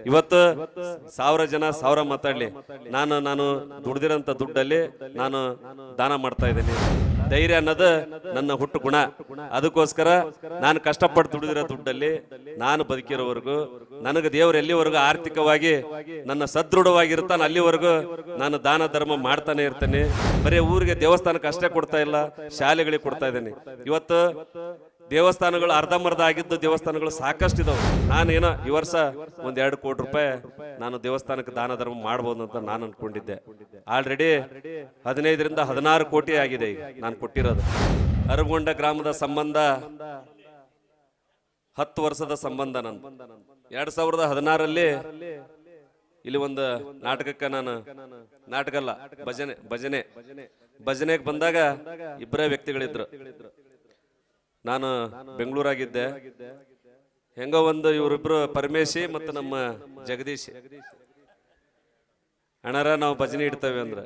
ಇವತ್ತು 1000 ಜನ 1000 ಮಾತಾಡ್ಲಿ, ನಾನು ದುಡ್ದಿರೋಂಥ ದುಡ್ಡಲ್ಲಿ ನಾನು ದಾನ ಮಾಡ್ತಾ ಇದ್ದೀನಿ. ಧೈರ್ಯ ಅನ್ನೋದು ನನ್ನ ಹುಟ್ಟು ಗುಣ. ಅದಕ್ಕೋಸ್ಕರ ನಾನು ಕಷ್ಟಪಟ್ಟು ದುಡಿದಿರೋ ದುಡ್ಡಲ್ಲಿ ನಾನು ಬದುಕಿರೋವರೆಗೂ, ನನಗೆ ದೇವರು ಎಲ್ಲಿವರೆಗೂ ಆರ್ಥಿಕವಾಗಿ ನನ್ನ ಸದೃಢವಾಗಿರ್ತಾನೆ ಅಲ್ಲಿವರೆಗೂ ನಾನು ದಾನ ಧರ್ಮ ಮಾಡ್ತಾನೆ ಇರ್ತೇನೆ. ಬರೀ ಊರಿಗೆ ದೇವಸ್ಥಾನಕ್ಕೆ ಅಷ್ಟೇ ಕೊಡ್ತಾ ಇಲ್ಲ, ಶಾಲೆಗಳಿಗೆ ಕೊಡ್ತಾ ಇದ್ದೇನೆ. ಇವತ್ತು ದೇವಸ್ಥಾನಗಳು ಅರ್ಧಂಬರ್ಧ ಆಗಿದ್ದು ದೇವಸ್ಥಾನಗಳು ಸಾಕಷ್ಟು ಇದಾವೆ. ನಾನೇನೋ ಈ ವರ್ಷ 1-2 ಕೋಟಿ ರೂಪಾಯಿ ನಾನು ದೇವಸ್ಥಾನಕ್ಕೆ ದಾನ ಧರ್ಮ ಮಾಡ್ಬೋದು ಅಂತ ನಾನು ಅನ್ಕೊಂಡಿದ್ದೆ. ಆಲ್ರೆಡಿ 15ರಿಂದ 16 ಕೋಟಿ ಆಗಿದೆ ಈಗ ನಾನು ಕೊಟ್ಟಿರೋದು. ಅರಬಗೊಂಡ ಗ್ರಾಮದ ಸಂಬಂಧ 10 ವರ್ಷದ ಸಂಬಂಧ. ನಾನು 2016ರಲ್ಲಿ ಇಲ್ಲಿ ಒಂದು ನಾಟಕಕ್ಕೆ ನಾಟಕ ಅಲ್ಲ, ಭಜನೆಗೆ ಬಂದಾಗ ಇಬ್ಬರೇ ವ್ಯಕ್ತಿಗಳಿದ್ರು. ನಾನು ಬೆಂಗಳೂರಾಗಿದ್ದೆ. ಹೆಂಗೋ ಒಂದು ಇವರಿಬ್ರು ಪರಮೇಶಿ ಮತ್ತು ನಮ್ಮ ಜಗದೀಶ್ ಅಣ್ಣಾರ ನಾವು ಭಜನೆ ಇಡ್ತೇವೆ ಅಂದ್ರೆ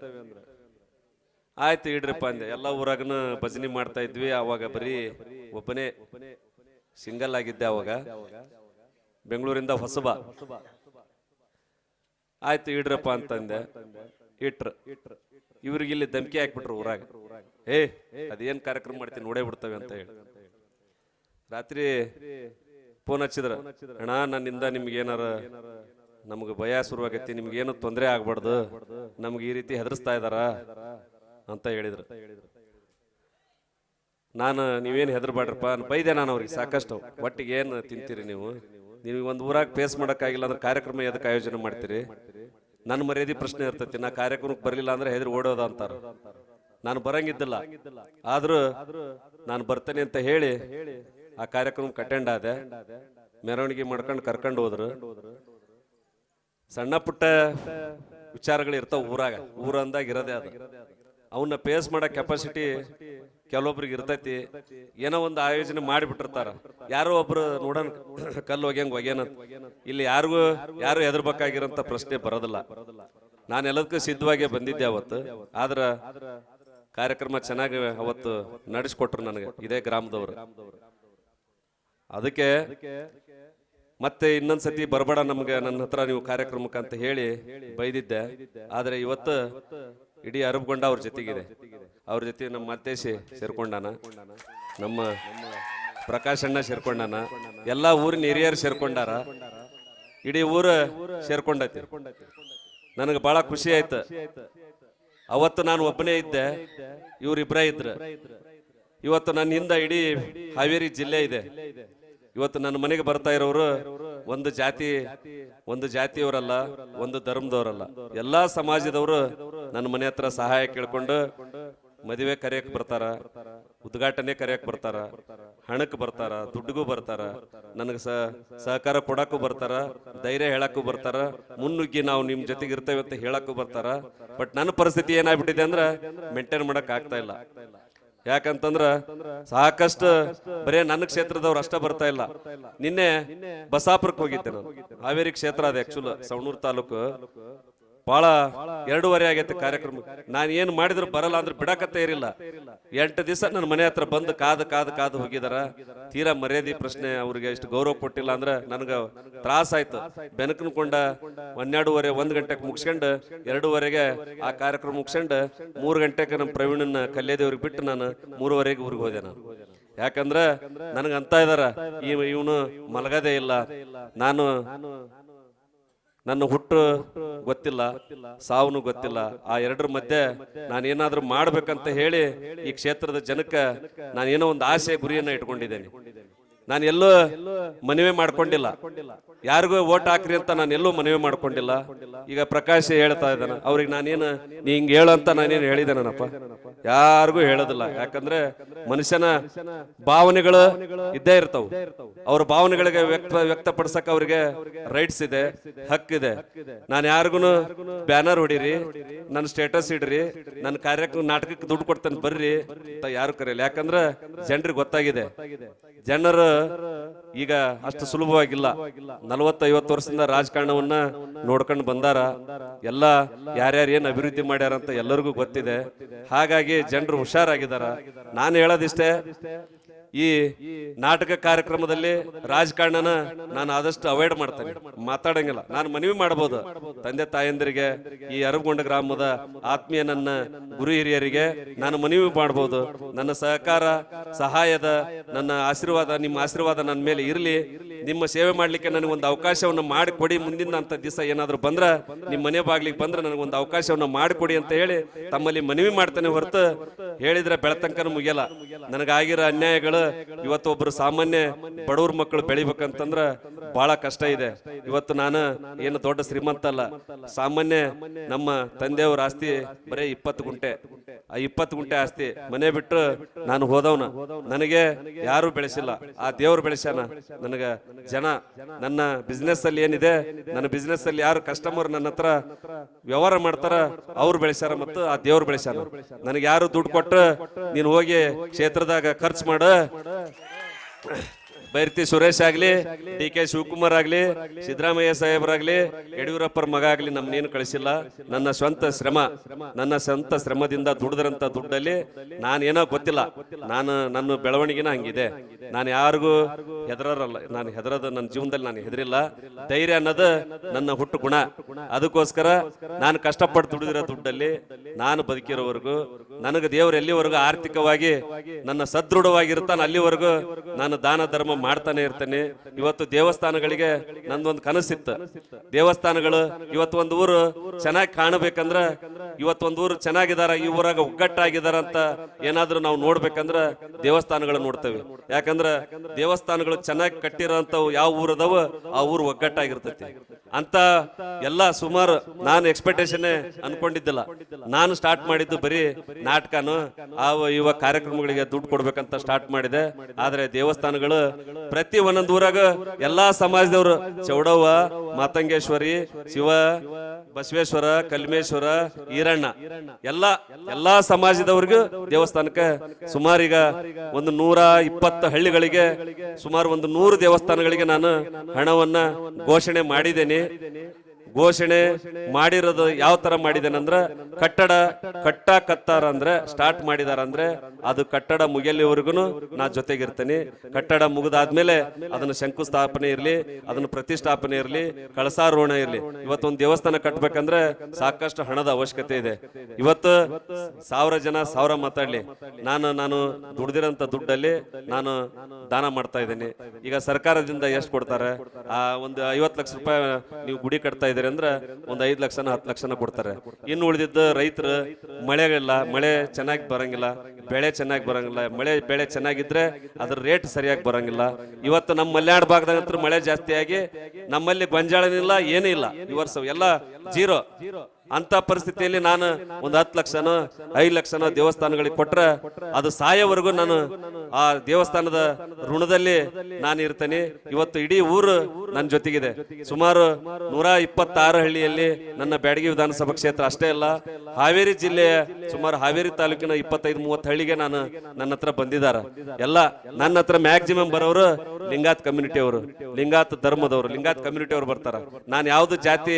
ಆಯ್ತು ಇಡ್ರಿಪ್ಪ ಅಂದೆ. ಎಲ್ಲ ಊರಾಗನು ಭಜನೆ ಮಾಡ್ತಾ ಇದ್ವಿ. ಅವಾಗ ಬರೀ ಒಬ್ಬನೇ ಸಿಂಗಲ್ ಆಗಿದ್ದೆ. ಅವಾಗ ಬೆಂಗಳೂರಿಂದ ಹೊಸಬ. ಆಯ್ತು ಇಡ್ರಪ್ಪ ಅಂತಂದೆ. ಇಟ್ರು. ಇವ್ರಿಗೆ ಇಲ್ಲಿ ಧಮಕಿ ಹಾಕ್ಬಿಟ್ರು ಊರಾಗ, ಅದೇನ್ ಕಾರ್ಯಕ್ರಮ ಮಾಡ್ತೀನಿ ನೋಡೇ ಬಿಡ್ತವೆ ಅಂತ ಹೇಳಿ. ರಾತ್ರಿ ಫೋನ್ ಹಚ್ಚಿದ್ರ, ಅಣ್ಣ ನನ್ನಿಂದ ನಿಮ್ಗೇನಾರ ನಮ್ಗೆ ಭಯ ಶುರುವಾಗೈತಿ, ನಿಮ್ಗೇನು ತೊಂದರೆ ಆಗ್ಬಾರ್ದು, ನಮ್ಗೆ ಈ ರೀತಿ ಹೆದರ್ಸ್ತಾ ಇದಾರ ಅಂತ ಹೇಳಿದ್ರು. ನಾನು ನೀವೇನು ಹೆದರ್ಬಾಡ್ರಪ್ಪ ಬೈದೆ ನಾನು ಅವ್ರಿಗೆ ಸಾಕಷ್ಟು. ಒಟ್ಟಿಗೆ ಏನು ತಿಂತೀರಿ ನೀವು ಒಂದು ಊರಾಗ ಫೇಸ್ ಮಾಡೋಕ್ಕಾಗಿಲ್ಲ ಅಂದ್ರೆ ಕಾರ್ಯಕ್ರಮ ಎದಕ್ಕೆ ಆಯೋಜನೆ ಮಾಡ್ತೀರಿ? ನನ್ನ ಮರ್ಯಾದೆ ಪ್ರಶ್ನೆ ಇರ್ತೈತಿ. ನಾ ಕಾರ್ಯಕ್ರಮಕ್ಕೆ ಬರಲಿಲ್ಲ ಅಂದ್ರೆ ಹೆದರಿ ಓಡೋದ ಅಂತಾರ. ನಾನು ಬರಂಗಿದ್ದಿಲ್ಲ, ಆದ್ರೂ ನಾನು ಬರ್ತೇನೆ ಅಂತ ಹೇಳಿ ಆ ಕಾರ್ಯಕ್ರಮಕ್ಕೆ ಅಟೆಂಡ್ ಆದೆ. ಮೆರವಣಿಗೆ ಮಾಡ್ಕೊಂಡು ಕರ್ಕೊಂಡು ಹೋದ್ರು. ಸಣ್ಣ ಪುಟ್ಟ ವಿಚಾರಗಳು ಇರ್ತಾವ ಊರಾಗ, ಊರಂದಾಗ ಇರೋದೇ ಅದು. ಅವನ್ನ ಫೇಸ್ ಮಾಡೋ ಕೆಪಾಸಿಟಿ ಕೆಲವೊಬ್ರಿಗೆ ಇರ್ತೈತಿ. ಏನೋ ಒಂದು ಆಯೋಜನೆ ಮಾಡಿಬಿಟ್ಟಿರ್ತಾರ, ಯಾರೋ ಒಬ್ರು ನೋಡೋಣ ಕಲ್ಲು ಒಗ್ಯಂಗ್ ಇಲ್ಲಿ ಯಾರು ಹೆದರ್ಬೇಕಾಗಿರೋಂಥ ಪ್ರಶ್ನೆ ಬರೋದಿಲ್ಲ. ನಾನು ಎಲ್ಲದಕ್ಕೂ ಸಿದ್ಧವಾಗೇ ಬಂದಿದ್ದೆ ಅವತ್ತು. ಆದ್ರ ಕಾರ್ಯಕ್ರಮ ಚೆನ್ನಾಗಿ ಅವತ್ತು ನಡೆಸ್ಕೊಟ್ರು ನನಗೆ ಇದೇ ಗ್ರಾಮದವರು. ಅದಕ್ಕೆ ಮತ್ತೆ ಇನ್ನೊಂದ್ಸತಿ ಬರಬೇಡ ನಮ್ಗೆ ನನ್ನ ಹತ್ರ ನೀವು ಕಾರ್ಯಕ್ರಮಕ್ಕೆ ಅಂತ ಹೇಳಿ ಬೈದಿದ್ದೆ. ಆದ್ರೆ ಇವತ್ತು ಇಡೀ ಅರಬಗೊಂಡ ಅವ್ರ ಜೊತೆಗಿದೆ. ಅವ್ರ ಜೊತೆ ನಮ್ಮ ಮತ್ತೇಶಿ ಸೇರ್ಕೊಂಡಾನ, ನಮ್ಮ ಪ್ರಕಾಶ್ ಅಣ್ಣ ಸೇರ್ಕೊಂಡಾನ, ಎಲ್ಲಾ ಊರಿನ ಹಿರಿಯರು ಸೇರ್ಕೊಂಡಾರ, ಇಡೀ ಊರು ಸೇರ್ಕೊಂಡೈತಿ. ನನಗೆ ಬಹಳ ಖುಷಿ ಆಯ್ತು. ಅವತ್ತು ನಾನು ಒಬ್ಬನೇ ಇದ್ದೆ, ಇವ್ರಿಬ್ರೇ ಇದ್ರು. ಇವತ್ತು ನನ್ನ ಹಿಂದ ಇಡೀ ಹಾವೇರಿ ಜಿಲ್ಲೆ ಇದೆ. ಇವತ್ತು ನನ್ನ ಮನೆಗೆ ಬರ್ತಾ ಇರೋರು ಒಂದು ಜಾತಿಯವರಲ್ಲ, ಒಂದು ಧರ್ಮದವರಲ್ಲ, ಎಲ್ಲಾ ಸಮಾಜದವರು ನನ್ನ ಮನೆ ಹತ್ರ ಸಹಾಯ ಕೇಳ್ಕೊಂಡು ಮದುವೆ ಕರೆಯಕ್ ಬರ್ತಾರ, ಉದ್ಘಾಟನೆ ಕರೆಯಕ್ ಬರ್ತಾರ, ಹಣಕ್ಕೆ ಬರ್ತಾರ, ದುಡ್ಡಿಗೂ ಬರ್ತಾರ, ನನಗೆ ಸಹಕಾರ ಕೊಡಕ್ಕೂ ಬರ್ತಾರ, ಧೈರ್ಯ ಹೇಳಕ್ಕೂ ಬರ್ತಾರ, ಮುನ್ನುಗ್ಗಿ ನಾವು ನಿಮ್ ಜೊತೆಗೆ ಇರ್ತೇವೆ ಅಂತ ಹೇಳಕ್ಕೂ ಬರ್ತಾರ. ಬಟ್ ನನ್ನ ಪರಿಸ್ಥಿತಿ ಏನಾಗ್ಬಿಟ್ಟಿದೆ ಅಂದ್ರೆ ಮೇಂಟೈನ್ ಮಾಡಕ್ ಆಗ್ತಾ ಇಲ್ಲ. ಯಾಕಂತಂದ್ರ ಸಾಕಷ್ಟು ಬರೇ ನನ್ನ ಕ್ಷೇತ್ರದವ್ರು ಅಷ್ಟ ಬರ್ತಾ ಇಲ್ಲ. ನಿನ್ನೆ ಬಸಾಪುರಕ್ಕೆ ಹೋಗಿದ್ದೆ ನಾನು. ಹಾವೇರಿ ಕ್ಷೇತ್ರ ಅದ ಆಕ್ಚುಲ್, ಸವಣೂರು ತಾಲೂಕು. ಬಹಳ 2:30 ಆಗೈತೆ ಕಾರ್ಯಕ್ರಮ. ನಾನು ಏನ್ ಮಾಡಿದ್ರು ಬರಲ್ಲ ಅಂದ್ರೆ ಬಿಡಕತ್ತೇ ಇರಿಲ್ಲ. 8 ದಿವಸ ನನ್ನ ಮನೆ ಹತ್ರ ಬಂದು ಕಾದು ಹೋಗಿದಾರ. ತೀರಾ ಮರ್ಯಾದೆ ಪ್ರಶ್ನೆ, ಅವ್ರಿಗೆ ಇಷ್ಟು ಗೌರವ ಕೊಟ್ಟಿಲ್ಲ ಅಂದ್ರೆ ನನಗ ತ್ರಾಸ ಆಯ್ತು. ಬೆನಕನ್ಕೊಂಡ 12:30 1 ಗಂಟೆಗೆ ಮುಗಿಸ್ಕೊಂಡು 2:30ಗೆ ಆ ಕಾರ್ಯಕ್ರಮ ಮುಗಿಸ್ಕೊಂಡು 3 ಗಂಟೆಗೆ ನಮ್ಮ ಪ್ರವೀಣನ ಕಲ್ಯಾದೇವ್ರಿಗೆ ಬಿಟ್ಟು ನಾನು 3:30ಗೆ ಊರಿಗೆ ಹೋದೆ. ನಾನು ಯಾಕಂದ್ರೆ ನನಗಂತ ಇದಾರ ಇವನು ಮಲಗದೇ ಇಲ್ಲ, ನನ್ನ ಹುಟ್ಟು ಗೊತ್ತಿಲ್ಲ, ಸಾವನು ಗೊತ್ತಿಲ್ಲ, ಆ ಎರಡರ ಮಧ್ಯೆ ನಾನೇನಾದ್ರೂ ಮಾಡ್ಬೇಕಂತ ಹೇಳಿ ಈ ಕ್ಷೇತ್ರದ ಜನಕ್ಕೆ ನಾನೇನೋ ಒಂದು ಆಸೆ ಗುರಿಯನ್ನ ಇಟ್ಕೊಂಡಿದ್ದೇನೆ. ನಾನು ಎಲ್ಲೂ ಮನವಿ ಮಾಡ್ಕೊಂಡಿಲ್ಲ, ಯಾರಿಗೂ ಓಟ್ ಹಾಕ್ರಿ ಅಂತ ನಾನು ಎಲ್ಲೂ ಮನವಿ ಮಾಡ್ಕೊಂಡಿಲ್ಲ. ಈಗ ಪ್ರಕಾಶ್ ಹೇಳ್ತಾ ಇದ್ದಾನ, ಅವ್ರಿಗೆ ನಾನೇನು ನೀ ಹಿಂಗ್ ಹೇಳು ಅಂತ ನಾನೇನು ಹೇಳಿದ್ದೇನಪ್ಪ? ಯಾರಿಗೂ ಹೇಳೋದಿಲ್ಲ. ಯಾಕಂದ್ರೆ ಮನುಷ್ಯನ ಭಾವನೆಗಳು ಇದ್ದೇ ಇರ್ತಾವ. ಅವ್ರ ಭಾವನೆಗಳಿಗೆ ವ್ಯಕ್ತಪಡಿಸಕ್ ಅವ್ರಿಗೆ ರೈಟ್ಸ್ ಇದೆ, ಹಕ್ಕಿದೆ. ನಾನು ಯಾರಿಗೂ ಬ್ಯಾನರ್ ಹೊಡೀರಿ, ನನ್ನ ಸ್ಟೇಟಸ್ ಇಡ್ರಿ, ನನ್ನ ಕಾರ್ಯಕ್ರಮ ನಾಟಕಕ್ಕೆ ದುಡ್ಡು ಕೊಡ್ತೇನೆ ಬರ್ರಿ ಅಂತ ಯಾರು ಕರೆಯಲ್ಲ. ಯಾಕಂದ್ರೆ ಜನರಿಗೆ ಗೊತ್ತಾಗಿದೆ, ಜನರು ಈಗ ಅಷ್ಟು ಸುಲಭವಾಗಿಲ್ಲ. 40-50 ವರ್ಷದಿಂದ ರಾಜಕಾರಣವನ್ನ ನೋಡ್ಕೊಂಡು ಬಂದಾರ. ಎಲ್ಲ ಯಾರ್ಯಾರು ಏನ್ ಅಭಿವೃದ್ಧಿ ಮಾಡ್ಯಾರ ಅಂತ ಎಲ್ಲರಿಗೂ ಗೊತ್ತಿದೆ. ಹಾಗಾಗಿ ಜನರು ಹುಷಾರಾಗಿದ್ದಾರ. ನಾನು ಹೇಳೋದಿಷ್ಟೇ, ಈ ನಾಟಕ ಕಾರ್ಯಕ್ರಮದಲ್ಲಿ ರಾಜಕಾರಣನ ನಾನು ಆದಷ್ಟು ಅವಾಯ್ಡ್ ಮಾಡ್ತೇನೆ, ಮಾತಾಡಂಗಿಲ್ಲ. ನಾನು ಮನವಿ ಮಾಡಬಹುದು ತಂದೆ ತಾಯಂದಿರಿಗೆ, ಈ ಅರಬಗೊಂಡ ಗ್ರಾಮದ ಆತ್ಮೀಯ ನನ್ನ ಗುರು ಹಿರಿಯರಿಗೆ ನಾನು ಮನವಿ ಮಾಡಬಹುದು. ನನ್ನ ಸಹಕಾರ ಸಹಾಯದ ನನ್ನ ಆಶೀರ್ವಾದ, ನಿಮ್ಮ ಆಶೀರ್ವಾದ ನನ್ನ ಮೇಲೆ ಇರಲಿ. ನಿಮ್ಮ ಸೇವೆ ಮಾಡ್ಲಿಕ್ಕೆ ನನಗೆ ಒಂದು ಅವಕಾಶವನ್ನು ಮಾಡಿಕೊಡಿ. ಮುಂದಿನ ಅಂತ ದಿವಸ ಏನಾದ್ರು ಬಂದ್ರ ನಿಮ್ಮ ಮನೆ ಬಾಗ್ಲಿಗೆ ಬಂದ್ರೆ ನನಗೊಂದು ಅವಕಾಶವನ್ನು ಮಾಡಿಕೊಡಿ ಅಂತ ಹೇಳಿ ತಮ್ಮಲ್ಲಿ ಮನವಿ ಮಾಡ್ತೇನೆ. ಹೊರತು ಹೇಳಿದ್ರೆ ಬೆಳತಂಕನ ಮುಗಿಯಲ್ಲ. ನನಗಾಗಿರೋ ಅನ್ಯಾಯಗಳು ಇವತ್ತು ಒಬ್ರು ಸಾಮಾನ್ಯ ಬಡವ್ರ ಮಕ್ಕಳು ಬೆಳಿಬೇಕಂತಂದ್ರ ಬಹಳ ಕಷ್ಟ ಇದೆ. ಇವತ್ತು ನಾನು ಏನು ದೊಡ್ಡ ಶ್ರೀಮಂತ ಅಲ್ಲ, ಸಾಮಾನ್ಯ ನಮ್ಮ ತಂದೆಯವ್ರ ಆಸ್ತಿ ಬರೀ 20 ಗುಂಟೆ. ಆ 20 ಗುಂಟೆ ಆಸ್ತಿ ಮನೆ ಬಿಟ್ಟು ನಾನು ಹೋದವನ. ನನಗೆ ಯಾರು ಬೆಳೆಸಿಲ್ಲ, ಆ ದೇವ್ರು ಬೆಳೆಸ್ಯಾನ. ನನಗ ಜನ ನನ್ನ ಬಿಸ್ನೆಸ್ ಅಲ್ಲಿ ಏನಿದೆ, ನನ್ನ ಬಿಸ್ನೆಸ್ ಅಲ್ಲಿ ಯಾರು ಕಸ್ಟಮರ್ ನನ್ನ ಹತ್ರ ವ್ಯವಹಾರ ಮಾಡ್ತಾರ ಅವ್ರು ಬೆಳೆಸ್ಯಾರ ಮತ್ತು ಆ ದೇವ್ರು ಬೆಳೆಸ್ಯಾನ. ನನಗೆ ಯಾರು ದುಡ್ಡು ಕೊಟ್ಟು ನೀನು ಹೋಗಿ ಕ್ಷೇತ್ರದಾಗ ಖರ್ಚು ಮಾಡ, ಬೈರ್ತಿ ಸುರೇಶ್ ಆಗ್ಲಿ, ಡಿ ಕೆ ಶಿವಕುಮಾರ್ ಆಗ್ಲಿ, ಸಿದ್ದರಾಮಯ್ಯ ಸಾಹೇಬರಾಗ್ಲಿ, ಯಡಿಯೂರಪ್ಪರ ಮಗ ಆಗ್ಲಿ ನಮ್ನೇನು ಕಳಿಸಿಲ್ಲ. ನನ್ನ ಸ್ವಂತ ಶ್ರಮದಿಂದ ದುಡಿದ್ರಂತ ದುಡ್ಡಲ್ಲಿ ನಾನೇನೋ ಗೊತ್ತಿಲ್ಲ, ನನ್ನ ಬೆಳವಣಿಗೆನ ಹಂಗಿದೆ. ನಾನು ಯಾರಿಗೂ ಹೆದರಲ್ಲ, ನಾನು ಹೆದರದ ನನ್ನ ಜೀವನದಲ್ಲಿ ನಾನು ಹೆದರಿಲ್ಲ. ಧೈರ್ಯ ಅನ್ನೋದು ನನ್ನ ಹುಟ್ಟು ಗುಣ. ಅದಕ್ಕೋಸ್ಕರ ನಾನು ಕಷ್ಟಪಟ್ಟು ದುಡಿದಿರೋ ದುಡ್ಡಲ್ಲಿ ನಾನು ಬದುಕಿರೋವರೆಗೂ ನನಗೆ ದೇವರು ಎಲ್ಲಿವರೆಗೂ ಆರ್ಥಿಕವಾಗಿ ನನ್ನ ಸದೃಢವಾಗಿರ್ತಾನೆ ಅಲ್ಲಿವರೆಗೂ ನಾನು ದಾನ ಧರ್ಮ ಮಾಡ್ತಾನೆ ಇರ್ತೇನೆ. ಇವತ್ತು ದೇವಸ್ಥಾನಗಳಿಗೆ ನಂದೊಂದು ಕನಸಿತ್ತು. ದೇವಸ್ಥಾನಗಳು ಇವತ್ತು ಒಂದು ಊರು ಚೆನ್ನಾಗಿ ಕಾಣಬೇಕಂದ್ರ, ಇವತ್ತು ಒಂದು ಊರು ಚೆನ್ನಾಗಿದಾರ, ಈ ಊರಾಗ ಒಗ್ಗಟ್ಟಾಗಿದಾರ ಅಂತ ಏನಾದ್ರೂ ನಾವು ನೋಡ್ಬೇಕಂದ್ರ ದೇವಸ್ಥಾನಗಳು ನೋಡ್ತೇವೆ. ಯಾಕಂದ್ರ ದೇವಸ್ಥಾನಗಳು ಚೆನ್ನಾಗಿ ಕಟ್ಟಿರೋಂಥವು ಯಾವ ಊರದವ ಆ ಊರು ಒಗ್ಗಟ್ಟಾಗಿರ್ತೈತಿ ಅಂತ ಎಲ್ಲ ಸುಮಾರು ನಾನು ಎಕ್ಸ್ಪೆಕ್ಟೇಷನ್ ಅನ್ಕೊಂಡಿದ್ದಿಲ್ಲ. ನಾನು ಸ್ಟಾರ್ಟ್ ಮಾಡಿದ್ದು ಬರೀ ನಾಟಕನು ಇವ ಕಾರ್ಯಕ್ರಮಗಳಿಗೆ ದುಡ್ಡು ಕೊಡ್ಬೇಕಂತ ಸ್ಟಾರ್ಟ್ ಮಾಡಿದೆ. ಆದ್ರೆ ದೇವಸ್ಥಾನಗಳು ಪ್ರತಿ ಒಂದೊಂದು ಊರಾಗ ಎಲ್ಲಾ ಸಮಾಜದವರು, ಚೌಡವ್ವ, ಮಾತಂಗೇಶ್ವರಿ, ಶಿವ, ಬಸವೇಶ್ವರ, ಕಲ್ಮೇಶ್ವರ, ಈರಣ್ಣ, ಎಲ್ಲಾ ಸಮಾಜದವ್ರಿಗೂ ದೇವಸ್ಥಾನಕ್ಕೆ ಸುಮಾರು ಈಗ ಒಂದು 120 ಹಳ್ಳಿಗಳಿಗೆ ಸುಮಾರು ಒಂದು 100 ದೇವಸ್ಥಾನಗಳಿಗೆ ನಾನು ಹಣವನ್ನ ಘೋಷಣೆ ಮಾಡಿದ್ದೇನೆ. ಘೋಷಣೆ ಮಾಡಿರೋದು ಯಾವ ತರ ಮಾಡಿದ್ದೇನಂದ್ರ, ಕಟ್ಟಾಕತ್ತಾರ ಅಂದ್ರೆ ಸ್ಟಾರ್ಟ್ ಮಾಡಿದಾರ ಅಂದ್ರೆ ಅದು ಕಟ್ಟಡ ಮುಗಿಯಲಿವರೆಗೂ ನಾ ಜೊತೆಗಿರ್ತೇನೆ. ಕಟ್ಟಡ ಮುಗಿದಾದ್ಮೇಲೆ ಅದನ್ನ ಶಂಕುಸ್ಥಾಪನೆ ಇರ್ಲಿ, ಅದನ್ನ ಪ್ರತಿಷ್ಠಾಪನೆ ಇರ್ಲಿ, ಕಳಸಾರೋಹಣ ಇರ್ಲಿ. ಇವತ್ತೊಂದು ದೇವಸ್ಥಾನ ಕಟ್ಬೇಕಂದ್ರೆ ಸಾಕಷ್ಟು ಹಣದ ಅವಶ್ಯಕತೆ ಇದೆ. ಇವತ್ತು 1000 ಜನ 1000 ಮಾತಾಡ್ಲಿ, ನಾನು ದುಡ್ದಿರೋಂಥ ದುಡ್ಡಲ್ಲಿ ನಾನು ದಾನ ಮಾಡ್ತಾ ಇದ್ದೇನೆ. ಈಗ ಸರ್ಕಾರದಿಂದ ಎಷ್ಟು ಕೊಡ್ತಾರೆ? ಒಂದು 50 ಲಕ್ಷ ರೂಪಾಯಿ ನೀವು ಗುಡಿ ಕಟ್ತಾ ಇದ್ದೀರಿ ಅಂದ್ರೆ ಒಂದು 5 ಲಕ್ಷನ 10 ಲಕ್ಷನ ಕೊಡ್ತಾರೆ. ಇನ್ನು ಉಳಿದಿದ್ದು ರೈತರು ಮಳೆಗಿಲ್ಲ, ಮಳೆ ಚೆನ್ನಾಗಿ ಬರಂಗಿಲ್ಲ, ಬೆಳೆ ಚೆನ್ನಾಗಿ ಬರಂಗಿಲ್ಲ. ಬೆಳೆ ಚೆನ್ನಾಗಿದ್ರೆ ಅದ್ರ ರೇಟ್ ಸರಿಯಾಗಿ ಬರಂಗಿಲ್ಲ. ಇವತ್ತು ನಮ್ಮ ಮಲೆನಾಡು ಭಾಗದಾಗ ಮಳೆ ಜಾಸ್ತಿ ಆಗಿ ನಮ್ಮಲ್ಲಿ ಗೊಂಜಾಳನಿಲ್ಲ, ಏನೂ ಇಲ್ಲ. ಈ ವರ್ಷ ಎಲ್ಲ 0 ಅಂತ ಪರಿಸ್ಥಿತಿಯಲ್ಲಿ ನಾನು ಒಂದು 10 ಲಕ್ಷನೋ 5 ಲಕ್ಷನೋ ದೇವಸ್ಥಾನಗಳಿಗೆ ಕೊಟ್ರೆ ಅದು ಸಾಯೋವರೆಗೂ ನಾನು ಆ ದೇವಸ್ಥಾನದ ಋಣದಲ್ಲಿ ನಾನು ಇರ್ತೇನೆ. ಇವತ್ತು ಇಡೀ ಊರು ನನ್ನ ಜೊತೆಗಿದೆ. ಸುಮಾರು 126 ಹಳ್ಳಿಯಲ್ಲಿ ನನ್ನ ಬ್ಯಾಡಗಿ ವಿಧಾನಸಭಾ ಕ್ಷೇತ್ರ ಅಷ್ಟೇ ಅಲ್ಲ, ಹಾವೇರಿ ಜಿಲ್ಲೆಯ ಸುಮಾರು ಹಾವೇರಿ ತಾಲೂಕಿನ 25-30 ಹಳ್ಳಿಗೆ ನನ್ನ ಹತ್ರ ಬಂದಿದ್ದಾರೆ. ಎಲ್ಲ ನನ್ನ ಹತ್ರ ಮ್ಯಾಕ್ಸಿಮಮ್ ಬರೋರು ಲಿಂಗಾಯತ್ ಕಮ್ಯುನಿಟಿ ಅವರು, ಲಿಂಗಾಯತ್ ಧರ್ಮದವರು, ಲಿಂಗಾಯತ್ ಕಮ್ಯುನಿಟಿ ಅವರು ಬರ್ತಾರ. ನಾನು ಯಾವ್ದು ಜಾತಿ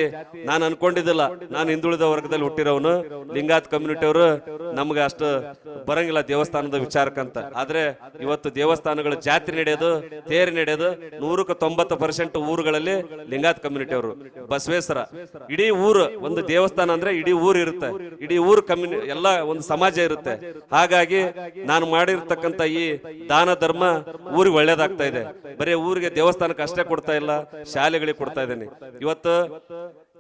ನಾನು ಅನ್ಕೊಂಡಿದ್ದಿಲ್ಲ. ನಾನು ಹಿಂದುಳಿದ ವರ್ಗದಲ್ಲಿ ಹುಟ್ಟಿರೋನು. ಲಿಂಗಾಯತ್ ಕಮ್ಯುನಿಟಿ ಅವರು ನಮ್ಗೆ ಅಷ್ಟು ಬರಂಗಿಲ್ಲ ದೇವಸ್ಥಾನದ ವಿಚಾರಕ್ಕಂತ. ಆದ್ರೆ ಇವತ್ತು ದೇವಸ್ಥಾನಗಳು ಜಾತ್ರೆ ನಡೆಯೋದು, ತೇರು ನಡೆಯೋದು 190% ಊರುಗಳಲ್ಲಿ ಲಿಂಗಾಯತ್ ಕಮ್ಯುನಿಟಿ ಅವರು. ಬಸವೇಶ್ವರ ಇಡೀ ಊರು, ಒಂದು ದೇವಸ್ಥಾನ ಅಂದ್ರೆ ಇಡೀ ಊರು ಇರುತ್ತೆ, ಇಡೀ ಊರು ಎಲ್ಲ ಒಂದು ಸಮಾಜ ಇರುತ್ತೆ. ಹಾಗಾಗಿ ನಾನು ಮಾಡಿರ್ತಕ್ಕಂಥ ಈ ದಾನ ಧರ್ಮ ಊರಿಗೆ ಒಳ್ಳೇದಾಗ್ತಾ ಇದೆ. ಬರೀ ಊರಿಗೆ ದೇವಸ್ಥಾನಕ್ಕೆ ಅಷ್ಟೇ ಕೊಡ್ತಾ ಇಲ್ಲ, ಶಾಲೆಗಳಿಗೆ ಕೊಡ್ತಾ ಇದ್ದೇನೆ. ಇವತ್ತು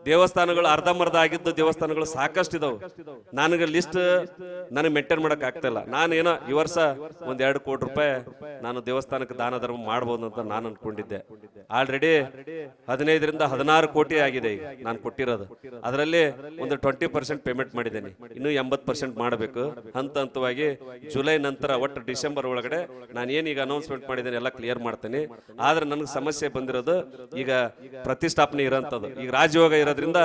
ದೇವಸ್ಥಾನಗಳು ಅರ್ಧಂಬರ್ಧ ಆಗಿದ್ದು ದೇವಸ್ಥಾನಗಳು ಸಾಕಷ್ಟು ಇದಾವೆ. ನನಗೆ ಲಿಸ್ಟ್ ನನಗೆ ಮೇಂಟೈನ್ ಮಾಡಕ್ ಆಗ್ತಾ ಇಲ್ಲ. ನಾನೇನೋ ಈ ವರ್ಷ 1-2 ಕೋಟಿ ರೂಪಾಯಿ ನಾನು ದೇವಸ್ಥಾನಕ್ಕೆ ದಾನ ಧರ್ಮ ಮಾಡ್ಬೋದು ಅಂತ ನಾನು ಅನ್ಕೊಂಡಿದ್ದೆ. ಆಲ್ರೆಡಿ 15ರಿಂದ 16 ಕೋಟಿ ಆಗಿದೆ ಈಗ ನಾನು ಕೊಟ್ಟಿರೋದು. ಅದರಲ್ಲಿ ಒಂದು 20% ಪೇಮೆಂಟ್ ಮಾಡಿದ್ದೇನೆ. ಇನ್ನು 80% ಮಾಡಬೇಕು. ಹಂತವಾಗಿ ಜುಲೈ ನಂತರ ಒಟ್ಟು ಡಿಸೆಂಬರ್ ಒಳಗಡೆ ನಾನು ಏನೀಗ ಅನೌನ್ಸ್ಮೆಂಟ್ ಮಾಡಿದ್ದೇನೆ ಎಲ್ಲ ಕ್ಲಿಯರ್ ಮಾಡ್ತೇನೆ. ಆದ್ರೆ ನನಗೆ ಸಮಸ್ಯೆ ಬಂದಿರೋದು ಈಗ ಪ್ರತಿಷ್ಠಾಪನೆ ಇರೋಂಥದ್ದು. ಈಗ ರಾಜಯೋಗ ಇರೋದ್ರಿಂದ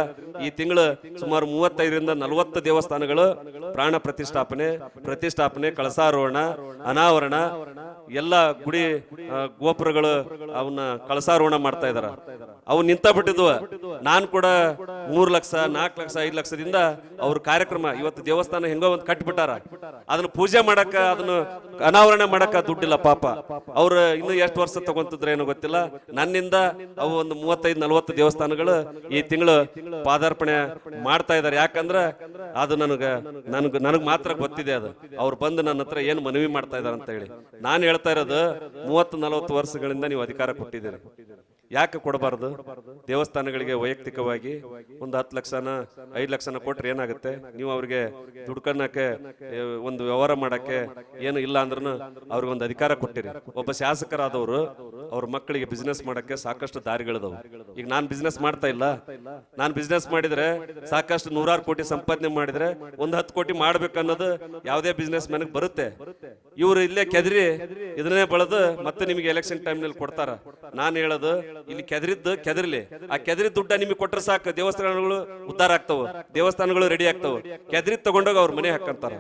ಈ ತಿಂಗಳು ಸುಮಾರು 35ರಿಂದ 40 ದೇವಸ್ಥಾನಗಳು ಪ್ರಾಣ ಪ್ರತಿಷ್ಠಾಪನೆ, ಕಳಸಾರೋಹಣ, ಅನಾವರಣ, ಎಲ್ಲ ಗುಡಿ ಗೋಪುರಗಳು ಅವನ್ನ ಕಳಸಾರೋಹಣ ಮಾಡ್ತಾ ಇದಾರ. ಅವು ನಿಂತ ಬಿಟ್ಟಿದ್ವ. ನಾನು ಕೂಡ 3 ಲಕ್ಷ 4 ಲಕ್ಷ 5 ಲಕ್ಷದಿಂದ ಅವ್ರ ಕಾರ್ಯಕ್ರಮ ಇವತ್ತು ದೇವಸ್ಥಾನ ಹೆಂಗೋ ಒಂದು ಕಟ್ಬಿಟ್ಟಾರ. ಅದನ್ನ ಪೂಜೆ ಮಾಡಕ್ಕ ಅದನ್ನ ಅನಾವರಣ ಮಾಡಕ್ಕ ದುಡ್ಡಿಲ್ಲ ಪಾಪ. ಅವ್ರು ಇನ್ನು ಎಷ್ಟು ವರ್ಷ ತಗೊಂತಿದ್ರೆ ಏನೋ ಗೊತ್ತಿಲ್ಲ. ನನ್ನಿಂದ ಅವು ಒಂದು 35-40 ದೇವಸ್ಥಾನಗಳು ಈ ತಿಂಗಳು ಪಾದಾರ್ಪಣೆ ಮಾಡ್ತಾ ಇದಾರೆ. ಯಾಕಂದ್ರ ಅದು ನನಗ್ ಮಾತ್ರ ಗೊತ್ತಿದೆ. ಅದು ಅವ್ರು ಬಂದು ನನ್ನ ಹತ್ರ ಏನು ಮನವಿ ಮಾಡ್ತಾ ಇದಾರೆ ಅಂತ ಹೇಳಿ ನಾನು ಹೇಳ್ತಾ ಇರೋದು 30-40 ವರ್ಷಗಳಿಂದ ನೀವು ಅಧಿಕಾರ ಕೊಟ್ಟಿದ್ದೀರಿ, ಯಾಕೆ ಕೊಡಬಾರ್ದು? ದೇವಸ್ಥಾನಗಳಿಗೆ ವೈಯಕ್ತಿಕವಾಗಿ ಒಂದು 10 ಲಕ್ಷನ 5 ಲಕ್ಷನ ಕೊಟ್ರೆ ಏನಾಗುತ್ತೆ? ನೀವು ಅವ್ರಿಗೆ ದುಡ್ಕನ್ನಕ್ಕೆ ಒಂದು ವ್ಯವಹಾರ ಮಾಡಕ್ಕೆ ಏನು ಇಲ್ಲ ಅಂದ್ರೂ ಅವ್ರಿಗೆ ಒಂದು ಅಧಿಕಾರ ಕೊಟ್ಟಿರಿ. ಒಬ್ಬ ಶಾಸಕರಾದವರು ಅವ್ರ ಮಕ್ಕಳಿಗೆ ಬಿಸ್ನೆಸ್ ಮಾಡಕ್ಕೆ ಸಾಕಷ್ಟು ದಾರಿಗಳಿದಾವೆ. ಈಗ ನಾನು ಬಿಸ್ನೆಸ್ ಮಾಡ್ತಾ ಇಲ್ಲ. ನಾನು ಬಿಸ್ನೆಸ್ ಮಾಡಿದ್ರೆ ಸಾಕಷ್ಟು 100 ಕೋಟಿ ಸಂಪಾದನೆ ಮಾಡಿದ್ರೆ ಒಂದು 10 ಕೋಟಿ ಮಾಡ್ಬೇಕನ್ನೋದು ಯಾವುದೇ ಬಿಸ್ನೆಸ್ ಮ್ಯಾನ್ಗೆ ಬರುತ್ತೆ. ಇವ್ರು ಇಲ್ಲೇ ಕೆದರಿ ಇದನ್ನೇ ಬಳದು ಮತ್ತೆ ನಿಮಗೆ ಎಲೆಕ್ಷನ್ ಟೈಮ್ ನಲ್ಲಿ ಕೊಡ್ತಾರ. ನಾನು ಹೇಳೋದು, ಇಲ್ಲಿ ಕೆದರಿಲಿ. ಆ ಕೆದರಿ ದುಡ್ಡ ನಿಮಗೆ ಕೊಟ್ರೆ ಸಾಕು, ದೇವಸ್ಥಾನಗಳು ಉದ್ಧಾರ ಆಗ್ತಾವ, ದೇವಸ್ಥಾನಗಳು ರೆಡಿ ಆಗ್ತಾವ. ಕೆದರಿ ತಗೊಂಡೋಗ ಅವ್ರ ಮನೆ ಹಾಕಂತಾರ.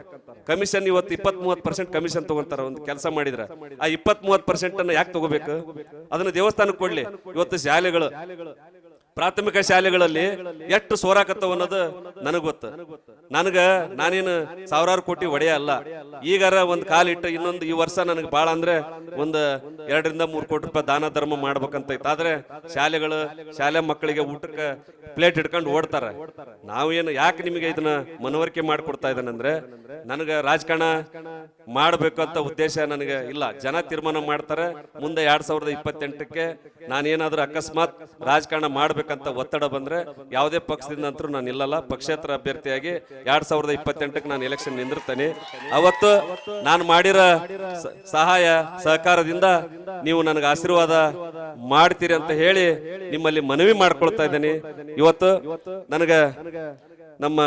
ಕಮಿಷನ್ ಇವತ್ತು 20-30% ಕಮಿಷನ್ ತಗೊಂತಾರ ಒಂದು ಕೆಲಸ ಮಾಡಿದ್ರೆ. ಆ 20-30% ಅನ್ನ ಯಾಕೆ ತಗೋಬೇಕು? ಅದನ್ನ ದೇವಸ್ಥಾನಕ್ಕೆ ಕೊಡ್ಲಿ. ಇವತ್ತು ಶಾಲೆಗಳು, ಪ್ರಾಥಮಿಕ ಶಾಲೆಗಳಲ್ಲಿ ಎಷ್ಟು ಸೋರಾಕತ್ತವ ಅನ್ನೋದು ನನಗ್ ಗೊತ್ತು. ನಾನೇನು 1000 ಕೋಟಿ ಒಡೆಯ ಅಲ್ಲ. ಈಗಾರ ಒಂದ್ ಕಾಲಿಟ್ಟು ಇನ್ನೊಂದು ಈ ವರ್ಷ ನನಗೆ ಬಾಳ ಅಂದ್ರೆ ಒಂದು 2-3 ಕೋಟಿ ರೂಪಾಯಿ ದಾನ ಧರ್ಮ ಮಾಡ್ಬೇಕಂತ ಇತ್ತು. ಆದ್ರೆ ಶಾಲೆ ಮಕ್ಕಳಿಗೆ ಊಟಕ್ಕೆ ಪ್ಲೇಟ್ ಹಿಡ್ಕೊಂಡು ಓಡ್ತಾರೆ. ನಾವೇನು ಯಾಕೆ ನಿಮಗೆ ಇದನ್ನ ಮನವರಿಕೆ ಮಾಡ್ಕೊಡ್ತಾ ಇದ್ದಾನಂದ್ರೆ, ನನಗೆ ರಾಜಕಾರಣ ಮಾಡ್ಬೇಕು ಅಂತ ಉದ್ದೇಶ ನನಗೆ ಇಲ್ಲ. ಜನ ತೀರ್ಮಾನ ಮಾಡ್ತಾರೆ. ಮುಂದೆ 2028ಕ್ಕೆ ನಾನೇನಾದ್ರೂ ಅಕಸ್ಮಾತ್ ರಾಜಕಾರಣ ಮಾಡ್ಬೇಕಂತ ಒತ್ತಡ ಬಂದ್ರೆ ಯಾವುದೇ ಪಕ್ಷದಿಂದ ಅಂತೂ ನಾನು ನಿಲ್ಲಲ್ಲ. ಪಕ್ಷೇತರ ಅಭ್ಯರ್ಥಿಯಾಗಿ 2028ಕ್ಕೆ ನಾನು ಎಲೆಕ್ಷನ್ ನಿಂದಿರ್ತೇನೆ. ಅವತ್ತು ನಾನು ಮಾಡಿರೋ ಸಹಾಯ ಸಹಕಾರದಿಂದ ನೀವು ನನಗೆ ಆಶೀರ್ವಾದ ಮಾಡ್ತೀರಿ ಅಂತ ಹೇಳಿ ನಿಮ್ಮಲ್ಲಿ ಮನವಿ ಮಾಡ್ಕೊಳ್ತಾ ಇದ್ದೇನೆ. ಇವತ್ತು ನನಗೆ ನಮ್ಮ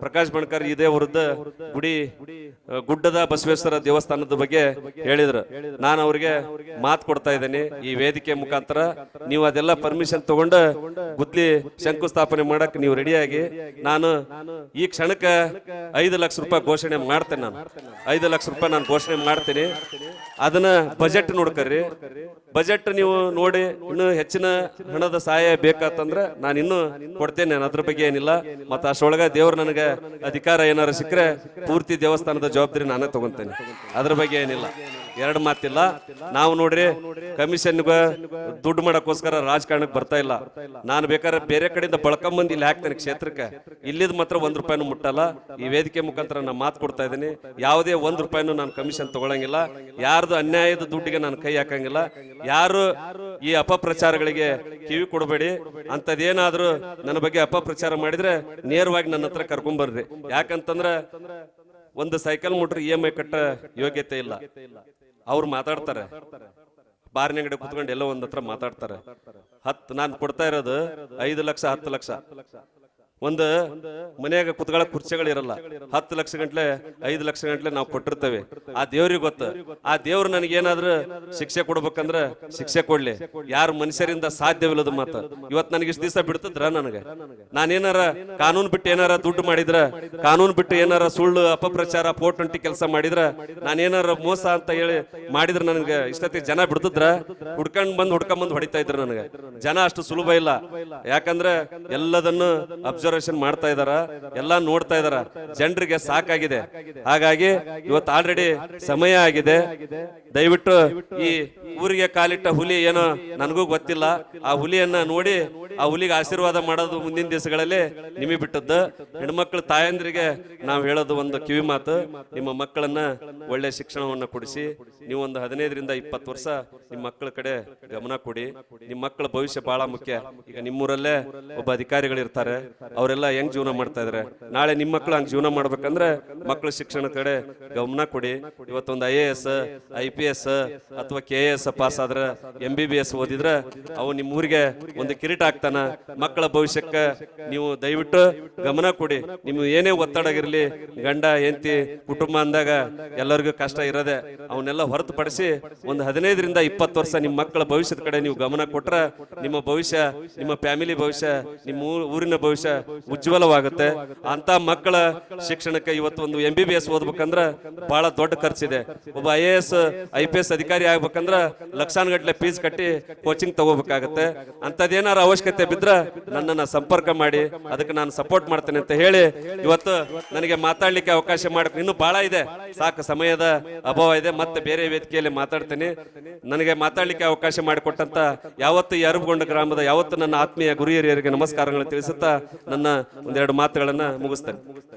ಪ್ರಕಾಶ್ ಬಣಕಾರ್ ಇದೇ ವಿರುದ್ಧ ಗುಡ್ಡದ ಬಸವೇಶ್ವರ ದೇವಸ್ಥಾನದ ಬಗ್ಗೆ ಹೇಳಿದ್ರು. ನಾನು ಅವ್ರಿಗೆ ಮಾತು ಕೊಡ್ತಾ ಇದ್ದೇನೆ ಈ ವೇದಿಕೆ ಮುಖಾಂತರ. ನೀವು ಅದೆಲ್ಲ ಪರ್ಮಿಷನ್ ತಗೊಂಡು ಗುದ್ಲಿ ಶಂಕುಸ್ಥಾಪನೆ ಮಾಡಕ್ ನೀವು ರೆಡಿಯಾಗಿ, ನಾನು ಈ ಕ್ಷಣಕ್ಕೆ 5 ಲಕ್ಷ ರೂಪಾಯಿ ಘೋಷಣೆ ಮಾಡ್ತೇನೆ. ನಾನು 5 ಲಕ್ಷ ರೂಪಾಯಿ ನಾನು ಘೋಷಣೆ ಮಾಡ್ತೀನಿ. ಅದನ್ನ ಬಜೆಟ್ ನೋಡ್ಕರ್ರಿ. ಬಜೆಟ್ ನೀವು ನೋಡಿ ಇನ್ನು ಹೆಚ್ಚಿನ ಹಣದ ಸಹಾಯ ಬೇಕಾತಂದ್ರೆ ನಾನು ಇನ್ನೂ ಕೊಡ್ತೇನೆ. ಅದ್ರ ಬಗ್ಗೆ ಏನಿಲ್ಲ. ಮತ್ತೆ ಅಷ್ಟೊಳಗ ದೇವ್ರು ನನಗೆ ಅಧಿಕಾರ ಏನಾರು ಸಿಕ್ಕರೆ ಪೂರ್ತಿ ದೇವಸ್ಥಾನದ ಜವಾಬ್ದಾರಿ ನಾನೇ ತಗೊಂತೇನೆ. ಅದ್ರ ಬಗ್ಗೆ ಏನಿಲ್ಲ, ಎರಡು ಮಾತಿಲ್ಲ. ನಾವು ನೋಡ್ರಿ ಕಮಿಷನ್ಗ ದುಡ್ಡು ಮಾಡಕ್ಕೋಸ್ಕರ ರಾಜಕಾರಣಕ್ಕೆ ಬರ್ತಾ ಇಲ್ಲ. ನಾನು ಬೇಕಾದ್ರೆ ಬೇರೆ ಕಡೆಯಿಂದ ಬಳಕೊಂಬಂದು ಇಲ್ಲಿ ಹಾಕ್ತೇನೆ ಕ್ಷೇತ್ರಕ್ಕೆ. ಇಲ್ಲಿದ್ ಮಾತ್ರ 1 ರೂಪಾಯಿನೂ ಮುಟ್ಟಲ್ಲ. ಈ ವೇದಿಕೆ ಮುಖಾಂತರ ನಾನು ಮಾತು ಕೊಡ್ತಾ ಇದ್ದೀನಿ. ಯಾವುದೇ 1 ರೂಪಾಯಿನೂ ನಾನು ಕಮಿಷನ್ ತಗೊಳಂಗಿಲ್ಲ. ಯಾರ್ದು ಅನ್ಯಾಯದ ದುಡ್ಡಿಗೆ ನಾನು ಕೈ ಹಾಕಂಗಿಲ್ಲ. ಯಾರು ಈ ಅಪಪ್ರಚಾರಗಳಿಗೆ ಕಿವಿ ಕೊಡಬೇಡಿ. ಅಂತದೇನಾದ್ರೂ ನನ್ನ ಬಗ್ಗೆ ಅಪಪ್ರಚಾರ ಮಾಡಿದ್ರೆ ನೇರವಾಗಿ ನನ್ನ ಹತ್ರ ಕರ್ಕೊಂಡ್ಬರ್ರಿ. ಯಾಕಂತಂದ್ರೆ ಒಂದು ಸೈಕಲ್ ಮೋಟ್ರ್ EMI ಕಟ್ಟ ಯೋಗ್ಯತೆ ಇಲ್ಲ. ಅವ್ರು ಮಾತಾಡ್ತಾರೆ, ಬಾರಿನ ಅಂಗಡಿ ಕುತ್ಕೊಂಡು ಎಲ್ಲೋ ಒಂದ್ ಹತ್ರ ಮಾತಾಡ್ತಾರೆ. ನಾನು ಕೊಡ್ತಾ ಇರೋದು 5 ಲಕ್ಷ 10 ಲಕ್ಷ. ಒಂದು ಮನೆಯಾಗ ಕುತ್ಗಳ ಕುರ್ಚಿಗಳಿರಲ್ಲ. 10 ಲಕ್ಷ ಗಂಟ್ಲೆ 5 ಲಕ್ಷ ಗಂಟ್ಲೆ ನಾವು ಕೊಟ್ಟಿರ್ತೇವೆ. ಆ ದೇವ್ರಿಗೆ ಗೊತ್ತು. ಆ ದೇವ್ರು ನನಗೇನಾದ್ರೂ ಶಿಕ್ಷೆ ಕೊಡ್ಬೇಕಂದ್ರೆ ಶಿಕ್ಷೆ ಕೊಡ್ಲಿ. ಯಾರು ಮನುಷ್ಯರಿಂದ ಸಾಧ್ಯವಿಲ್ಲದ ಮಾತು. ಇವತ್ತು ನನಗೆ ಇಷ್ಟು ದಿವಸ ಬಿಡ್ತಿದ್ರ ನನಗೆ, ನಾನೇನಾರ ಕಾನೂನು ಬಿಟ್ಟು ಏನಾರ ದುಡ್ಡು ಮಾಡಿದ್ರ, ಕಾನೂನು ಬಿಟ್ಟು ಏನಾರ ಸುಳ್ಳು ಅಪಪ್ರಚಾರ 420 ಕೆಲಸ ಮಾಡಿದ್ರ, ನಾನೇನಾರ ಮೋಸ ಅಂತ ಹೇಳಿ ಮಾಡಿದ್ರೆ ನನಗೆ ಇಷ್ಟೊತ್ತಿಗೆ ಜನ ಬಿಡ್ತಿದ್ರ. ಹುಡ್ಕೊಂಡ್ ಬಂದು ಹೊಡಿತಾ ಇದ್ರು ನನಗೆ. ಜನ ಅಷ್ಟು ಸುಲಭ ಇಲ್ಲ. ಯಾಕಂದ್ರೆ ಎಲ್ಲದನ್ನು ಅಬ್ಸರ್ವೇಷನ್ ಮಾಡ್ತಾ ಇದಾರ, ಎಲ್ಲಾ ನೋಡ್ತಾ ಇದಾರ. ಜನರಿಗೆ ಸಾಕಾಗಿದೆ. ಹಾಗಾಗಿ ಇವತ್ತು ಆಲ್ರೆಡಿ ಸಮಯ ಆಗಿದೆ. ದಯವಿಟ್ಟು ಈ ಊರಿಗೆ ಕಾಲಿಟ್ಟ ಹುಲಿ ಏನೋ ನನಗೂ ಗೊತ್ತಿಲ್ಲ. ಆ ಹುಲಿಯನ್ನ ನೋಡಿ ಆ ಹುಲಿಗೆ ಆಶೀರ್ವಾದ ಮಾಡೋದು ಮುಂದಿನ ದಿವಸಗಳಲ್ಲಿ ನಿಮಗೆ ಬಿಟ್ಟದ್ದು. ಹೆಣ್ಮಕ್ಳು ತಾಯಂದ್ರಿಗೆ ನಾವು ಹೇಳೋದು ಒಂದು ಕಿವಿ ಮಾತು, ನಿಮ್ಮ ಮಕ್ಕಳನ್ನ ಒಳ್ಳೆ ಶಿಕ್ಷಣವನ್ನ ಕೊಡಿಸಿ. ನೀವು ಒಂದು 15ರಿಂದ 20 ವರ್ಷ ನಿಮ್ಮ ಮಕ್ಕಳ ಕಡೆ ಗಮನ ಕೊಡಿ. ನಿಮ್ಮ ಮಕ್ಕಳ ಭವಿಷ್ಯ ಬಹಳ ಮುಖ್ಯ. ಈಗ ನಿಮ್ಮೂರಲ್ಲೇ ಒಬ್ಬ ಅಧಿಕಾರಿಗಳು ಇರ್ತಾರೆ, ಅವರೆಲ್ಲ ಹೆಂಗ್ ಜೀವನ ಮಾಡ್ತಾ ಇದಾರೆ. ನಾಳೆ ನಿಮ್ಮ ಮಕ್ಕಳು ಹಂಗ್ ಜೀವನ ಮಾಡ್ಬೇಕಂದ್ರೆ ಮಕ್ಕಳ ಶಿಕ್ಷಣ ಕಡೆ ಗಮನ ಕೊಡಿ. ಇವತ್ತೊಂದು IAS IPS ಅಥವಾ KAS ಪಾಸ್ ಆದ್ರೆ MBBS ಓದಿದ್ರೆ ಅವು ನಿಮ್ಮ ಊರಿಗೆ ಒಂದು ಕಿರೀಟ ಆಗ್ತಾನ. ಮಕ್ಕಳ ಭವಿಷ್ಯಕ್ಕೆ ನೀವು ದಯವಿಟ್ಟು ಗಮನ ಕೊಡಿ. ನಿಮ್ಗೆ ಏನೇ ಒತ್ತಡ ಆಗಿರ್ಲಿ, ಗಂಡ ಹೆಂಡತಿ ಕುಟುಂಬ ಅಂದಾಗ ಎಲ್ಲರಿಗೂ ಕಷ್ಟ ಇರೋದೆ. ಅವನ್ನೆಲ್ಲ ಹೊರತುಪಡಿಸಿ ಒಂದು 15ರಿಂದ 20 ವರ್ಷ ನಿಮ್ಮ ಮಕ್ಕಳ ಭವಿಷ್ಯದ ಕಡೆ ನೀವು ಗಮನ ಕೊಟ್ರೆ ನಿಮ್ಮ ಭವಿಷ್ಯ, ನಿಮ್ಮ ಫ್ಯಾಮಿಲಿ ಭವಿಷ್ಯ, ನಿಮ್ಮ ಊರಿನ ಭವಿಷ್ಯ ಉಜ್ವಲವಾಗುತ್ತೆ. ಅಂತ ಮಕ್ಕಳ ಶಿಕ್ಷಣಕ್ಕೆ ಇವತ್ತು ಒಂದು MBBS ಓದ್ಬೇಕಂದ್ರ ಬಹಳ ದೊಡ್ಡ ಖರ್ಚಿದೆ. ಒಬ್ಬ IAS IPS ಅಧಿಕಾರಿ ಆಗ್ಬೇಕಂದ್ರ ಲಕ್ಷಾನುಗಟ್ಲೆ ಫೀಸ್ ಕಟ್ಟಿ ಕೋಚಿಂಗ್ ತಗೋಬೇಕಾಗತ್ತೆ. ಅಂತದೇನಾರ ಅವಶ್ಯಕತೆ ಬಿದ್ರ ನನ್ನನ್ನು ಸಂಪರ್ಕ ಮಾಡಿ, ಅದಕ್ಕೆ ನಾನು ಸಪೋರ್ಟ್ ಮಾಡ್ತೇನೆ ಅಂತ ಹೇಳಿ ಇವತ್ತು ನನಗೆ ಮಾತಾಡ್ಲಿಕ್ಕೆ ಅವಕಾಶ ಮಾಡಕ್ಕೆ ಇನ್ನೂ ಬಹಳ ಇದೆ, ಸಾಕು ಸಮಯದ ಅಭಾವ ಇದೆ, ಮತ್ತೆ ಬೇರೆ ವೇದಿಕೆಯಲ್ಲಿ ಮಾತಾಡ್ತೇನೆ. ನನಗೆ ಮಾತಾಡ್ಲಿಕ್ಕೆ ಅವಕಾಶ ಮಾಡಿಕೊಟ್ಟಂತ ಯಾವತ್ತು ಈ ಅರಬಗೊಂಡ ಗ್ರಾಮದ ಯಾವತ್ತು ನನ್ನ ಆತ್ಮೀಯ ಗುರು ಹಿರಿಯರಿಗೆ ನಮಸ್ಕಾರಗಳನ್ನು ತಿಳಿಸುತ್ತಾ ನನ್ನ ಒಂದೆರಡು ಮಾತುಗಳನ್ನ ಮುಗಿಸ್ತೇನೆ.